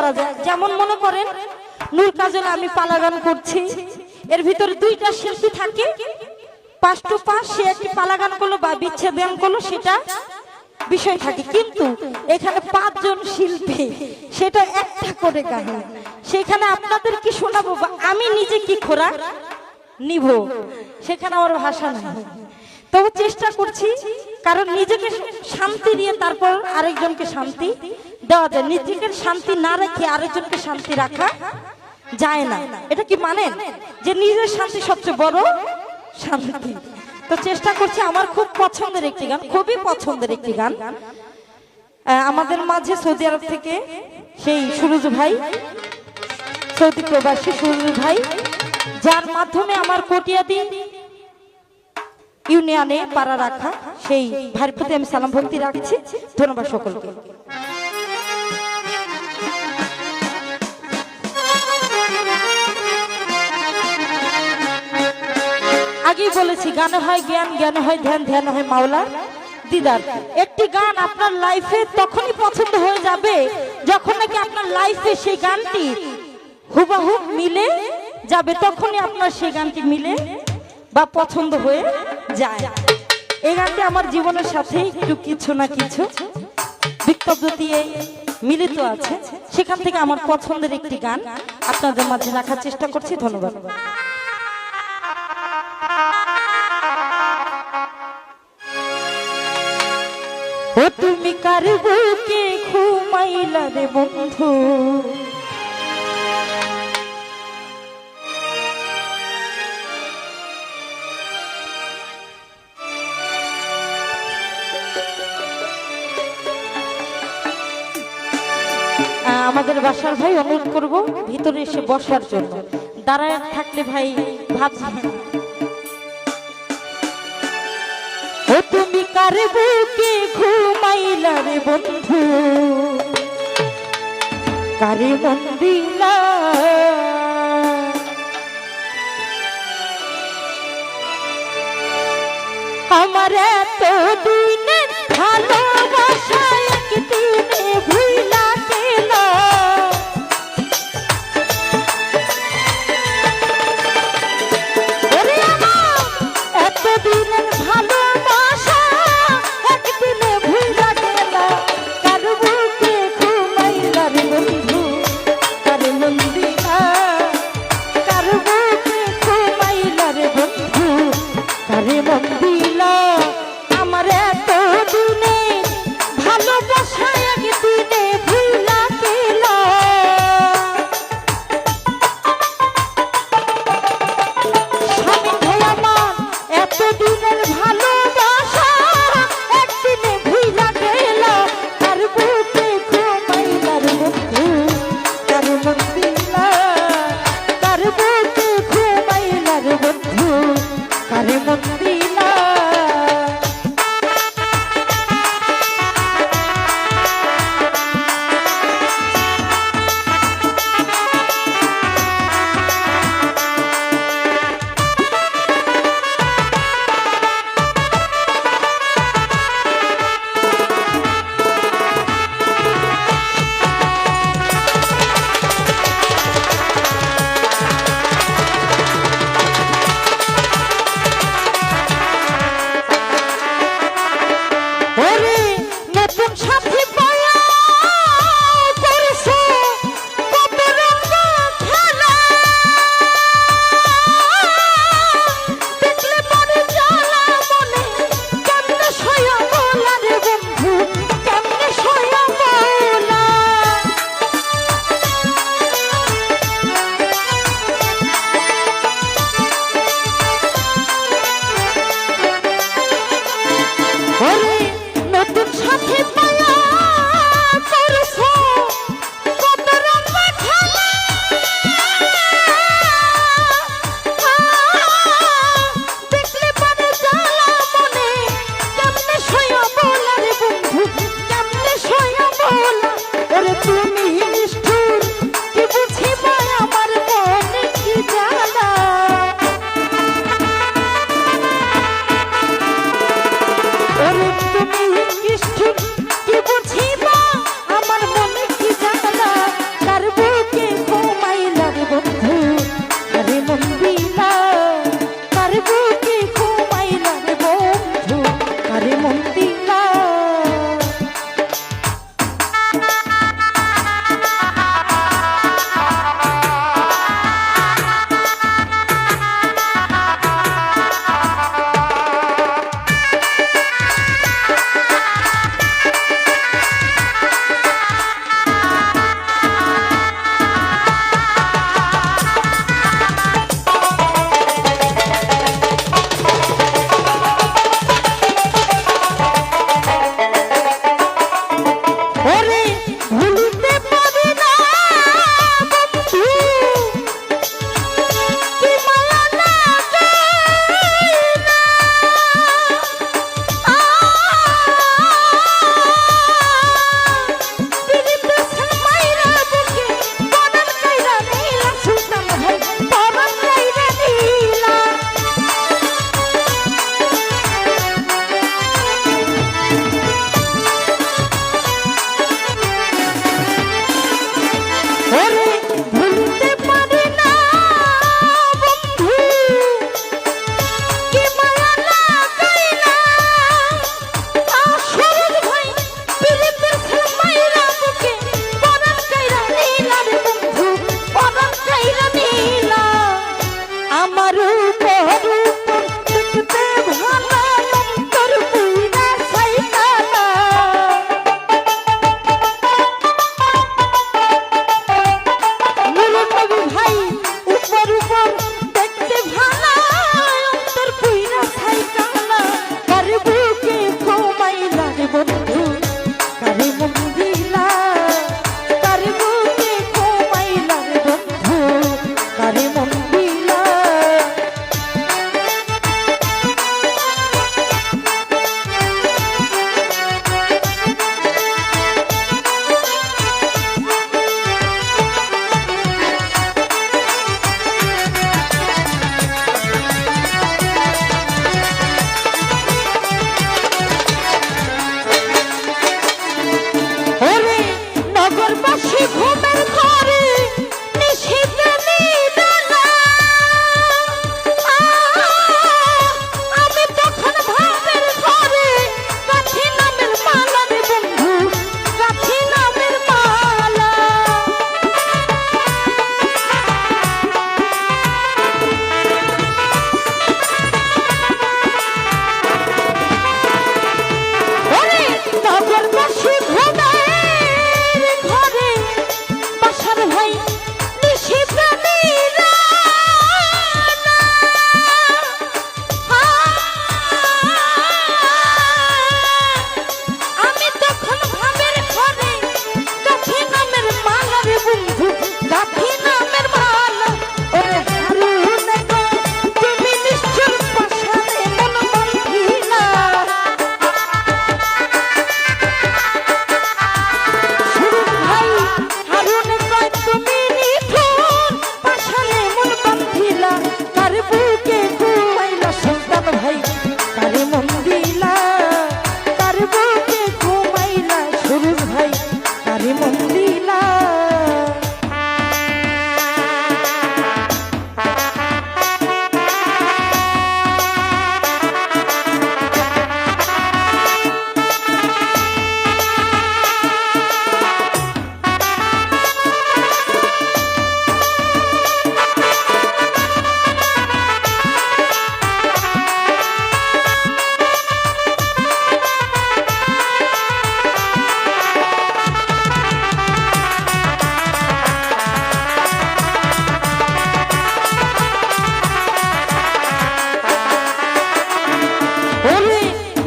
করা যায়। যেমন মনে করেন নূর কাজল আমি পালা গান করছি, এর ভিতরে দুইটা শিল্পী থাকে, 5 to 5 সে একটি পালা গান করলো বা বিচ্ছেদ গান করলো, সেটা বিষয় থাকে। কিন্তু এখানে 5 জন শিল্পী, সেটা একটা করে গান, সেখানে আপনাদের কি শোনাবো বা আমি নিজে কি খোরাক নিব, সেখানে আমার ভাষা নাই। তবু চেষ্টা করছি, কারণ নিজেকে শান্তি দিয়ে তারপর আরেকজনকে শান্তি দেওয়া যায়। নিজেকে শান্তি না রেখে আরেকজনকে শান্তি রাখা যায় না। এটা কি মানেন যে নিজের শান্তি সবচেয়ে বড় শান্তি? তো চেষ্টা করছি। আমার খুব পছন্দের একটি গান, খুবই পছন্দের একটি গান, আমাদের মাঝে সৌদি আরব থেকে সেই সুরজ ভাই, সৌদি প্রবাসী সুরজ ভাই, যার মাধ্যমে আমার কটিয়াদি ইউনিয়নে পাড়া রাখা সেই ভাইয়ের প্রতি আমি সালাম ভক্তি রাখছি। ধন্যবাদ সকলকে। আগেই বলেছি গানে হয় জ্ঞান, জ্ঞানে হয় ধ্যান, ধ্যান হয় মাওলার দিদার। একটি গান আপনার লাইফে তখনই পছন্দ হয়ে যাবে যখন নাকি আপনার লাইফে সেই গানটি হুবহু মিলে যাবে, তখনই আপনার সেই গানটি মিলে বা পছন্দ হয়ে যায়। এই গানটি আমার জীবনের সাথে একটু কিছু না কিছু বিক্ষোভ দিয়ে মিলিত আছে, সেখান থেকে আমার পছন্দের একটি গান আপনাদের মাঝে রাখার চেষ্টা করছি। ধন্যবাদ। ও তুমি কার বুকে ঘুমাইলা রে বন্ধু, আমাদের বাসার ভাই অনুরোধ করব ভিতরে এসে বসার জন্য, দাঁড়ায় থাকলে ভাই ভাবছি। ও তুমি কার বুকে ঘুমাইলা রে বন্ধু, কারে মন দিলা, আমার এত দিনের ভালোবাসা একদিনে ভুইলা গেল, এত দিনের ভালোবাসা একদিনে ভুইলা গেল, কার বুকে ঘুমাইলা রে বন্ধু, কার মন দিলা, কার বুকে ঘুমাইলা রে বন্ধু, কারে মন দিলা, আমার এত দিনে ভালোবাসা একদিনে ভুইলা গেল। স্বামী ভাই আমার এত দিনের ভালোবাসা একদিনে ভুইলা গেল, কার বুকে ঘুমাইলা রে বন্ধু, কার মন দিলা, কার বুকে ঘুমাইলা রে বন্ধু, কার মন দিলা।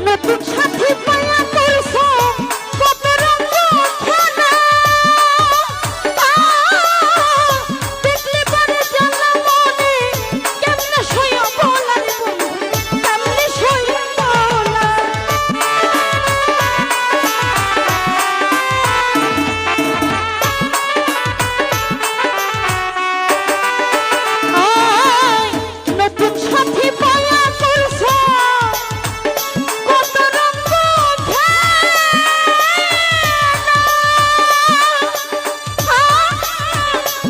নতুন সাথী পায়া করছো কত রঙ খেলা দেখলে পরে জ্বালা মনে কেমনে সইয়া বলা রে বন্ধু কেমনে সইয়া বলা নতুন সাথী পায়া করছো কত রঙ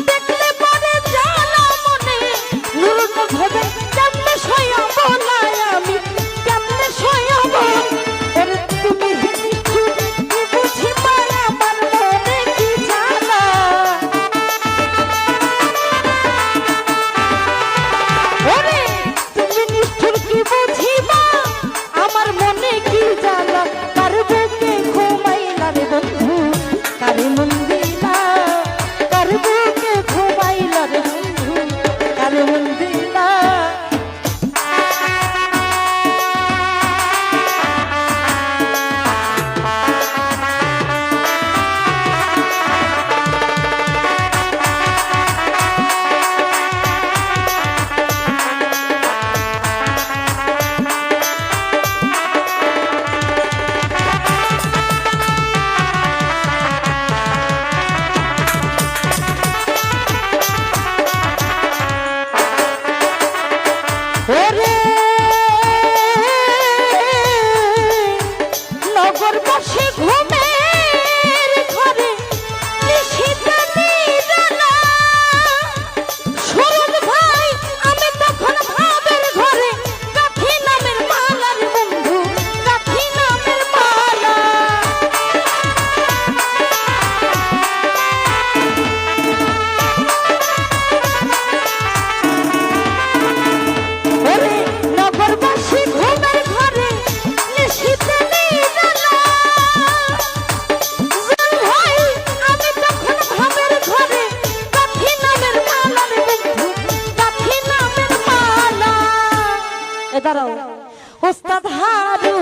দেখলে পরে জ্বালা মনে নুরুন ভবে কেমনে সইয়া বলাই আমি কেমনে সইয়া বল ওরে তুমি নিষ্ঠুর কি বুঝি পায় আমার মনে কি জ্বালা ওরে তুমি নিষ্ঠুর কি বুঝিবা আমার মনে কি জ্বালা কার বুকে ঘুমাইলা রে বন্ধু কারে মন দিলা কার বুকে ঘুমাইলা রে বন্ধু কারে মন দিলা ওরে নগর বসে ঘুমের ঘরে নিশিতে নিরালা সুরজ ভাই আমি তখন ভাবের ঘরে কাঠি নামের মালা রে বন্ধু কাঠি নামের মালা ওরে নগরবাসী ঘুমের ঘরে নিশিতে নিরালা জল ভাই আমি তখন ভাবের ঘরে কাঠি নামের মালা রে বন্ধু কাঠি নামের মালা এ দাঁড়াও ওস্তাদ হারু